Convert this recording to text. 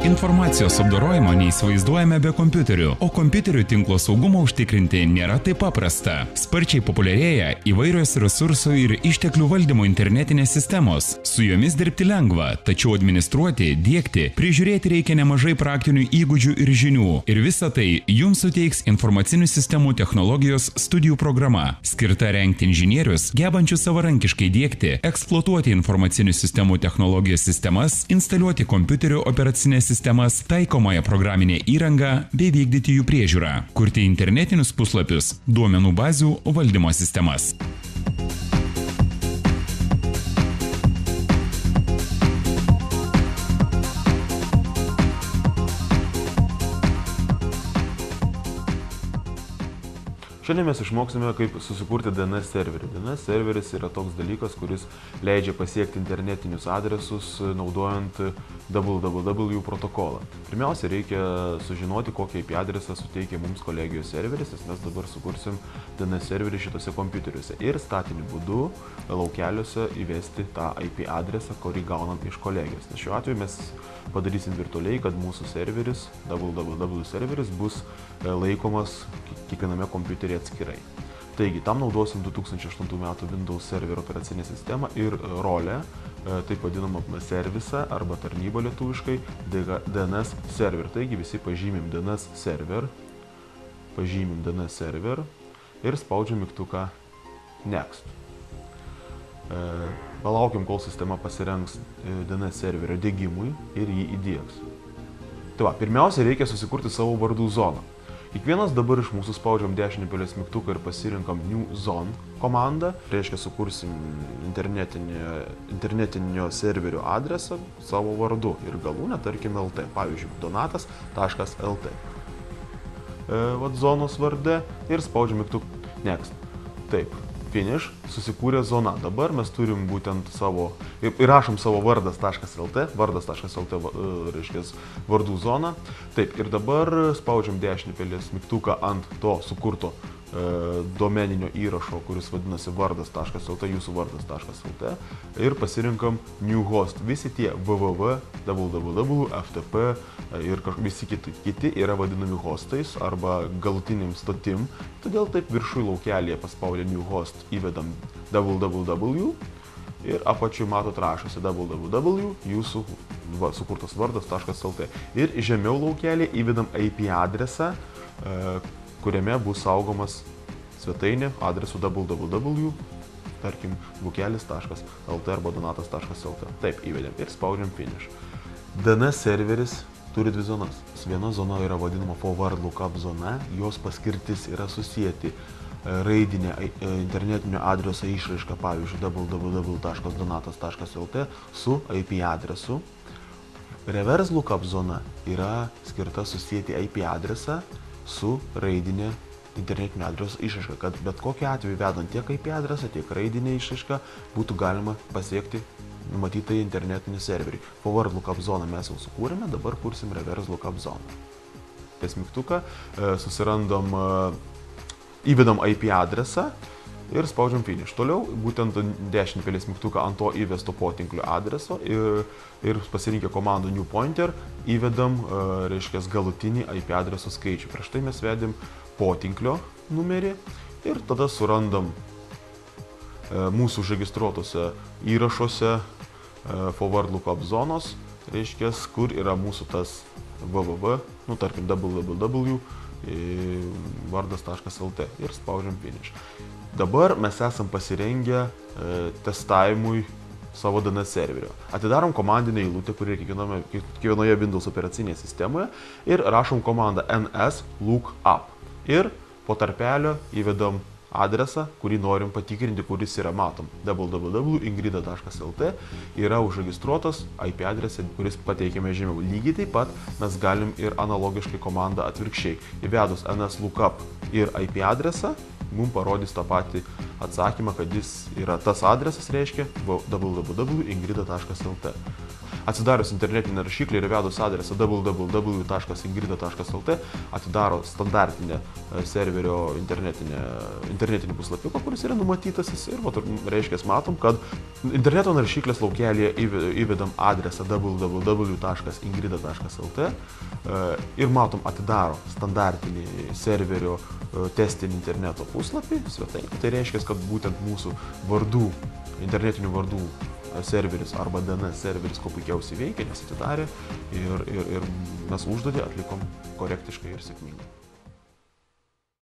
Informacijos apdorojimo neįsivaizduojame be kompiuterių, o kompiuterių tinklo saugumą užtikrinti nėra taip paprasta. Sparčiai populiarėja įvairios resursų ir išteklių valdymo internetinės sistemos. Su jomis dirbti lengva, tačiau administruoti, diegti, prižiūrėti reikia nemažai praktinių įgūdžių ir žinių. Ir visa tai jums suteiks informacinių sistemų technologijos studijų programa, skirta rengti inžinierius, gebančius savarankiškai diegti, eksploatuoti informacinių sistemų technologijos sistemas, instaliuoti kompiuterių operacinės sistemas, taikomąją programinę įrangą bei vykdyti jų priežiūrą, kurti internetinius puslapius, duomenų bazių valdymo sistemas. Šiandien mes išmoksime, kaip susikurti DNS serverį. DNS serveris yra toks dalykas, kuris leidžia pasiekti internetinius adresus naudojant www protokolą. Pirmiausia, reikia sužinoti, kokį IP adresą suteikia mums kolegijos serveris, nes mes dabar sukursim DNS serverį šitose kompiuteriuose ir statiniu būdu laukeliuose įvesti tą IP adresą, kurį gaunam iš kolegijos. Nes šiuo atveju mes padarysim virtualiai, kad mūsų serveris, www serveris, bus laikomas kiekviename kompiuteryje atskirai. Taigi, tam naudosim 2008 metų Windows Server operacinę sistemą ir rolę, taip vadinamą servisą arba tarnybą lietuviškai DNS server. Taigi, visi pažymim DNS server ir spaudžiam mygtuką Next. Palaukim, kol sistema pasirengs DNS serverio diegimui ir jį įdiegs. Tai va, pirmiausia, reikia susikurti savo vardų zoną. Kiekvienas dabar iš mūsų spaudžiam dešinį pelės mygtuką ir pasirinkam New Zone komandą. Reiškia, sukursim internetinio serverio adresą savo vardu ir galūnę, tarkim, LT. Pavyzdžiui, donatas.lt. Vat zonos varde ir spaudžiam mygtuką Next. Taip. Finish, susikūrė zona. Dabar mes turim būtent savo, įrašom savo vardas.lt, reiškia vardų zoną. Taip, ir dabar spaudžiam dešinį pelės mygtuką ant to sukurto domeninio įrašo, kuris vadinasi vardas.lt, jūsų vardas.lt ir pasirinkam New Host. Visi tie www, www, FTP ir visi kiti yra vadinami hostais arba galutiniam stotim. Todėl taip viršui laukelėje paspaudę New Host įvedam www ir apačiui matot rašosi www jūsų sukurtas vardas.lt. Ir žemiau laukelėje įvedam IP adresą, kuriame bus saugomas svetainė adresu www, tarkim, vukelis.lt arba donatas.lt. Taip, įvedėm ir spaudžiam Finish. DNS serveris turi dvi zonas. Viena zona yra vadinama forward lookup zona, jos paskirtis yra susijęti raidinę internetinio adreso išraišką, pavyzdžiui, www.donatas.lt su IP adresu. Reverse lookup zona yra skirta susijęti IP adresą su raidinė internetinio adreso išraiška, kad bet kokiu atveju vedant tiek IP adresą, tiek raidinę išraišką būtų galima pasiekti numatytą internetinį serverį. Forward lookup zoną mes jau sukūrėme, dabar kursim reverse lookup zoną. Ties mygtuką susirandam, įvedam IP adresą ir spaudžiam Finish. Toliau būtent dešinį pelės mygtuką ant to įvesto potinklio adreso ir pasirinkę komandą New Pointer įvedam, reiškia, galutinį IP adreso skaičių. Prieš tai mes vedėm potinklio numerį ir tada surandam mūsų užregistruotose įrašuose forward lookup zonos, reiškia, kur yra mūsų tas www, tarkim www vardas.lt ir spaudžiam Finish. Dabar mes esam pasirengę testavimui savo DNS serverio. Atidarom komandinę eilutę, kuri kiekvienoje Windows operacinėje sistemoje ir rašom komandą nslookup. Ir po tarpelio įvedam adresą, kurį norim patikrinti, kuris yra, matom, www.ingrida.lt yra užregistruotas IP adresė, kuris pateikiame žemiau. Lygiai taip pat mes galim ir analogiškai komandą atvirkščiai. Įvedus nslookup ir IP adresą, mums parodys tą patį atsakymą, kad jis yra tas adresas, reiškia www.ingrida.lt. atsidarius internetinį naršyklį ir įvedus adresą www.ingrida.lt atidaro standartinę serverio internetinį puslapiuką, kuris yra numatytasis ir reiškia, matom, kad interneto naršyklės laukelėje įvedam adresą www.ingrida.lt ir matom atidaro standartinį serverio testinį interneto puslapį, svetainę. Tai reiškia, kad būtent mūsų vardų, internetinių vardų serveris arba DNS serveris kuo puikiausiai veikia, nes atidarė ir mes užduotį atlikom korektiškai ir sėkmingai.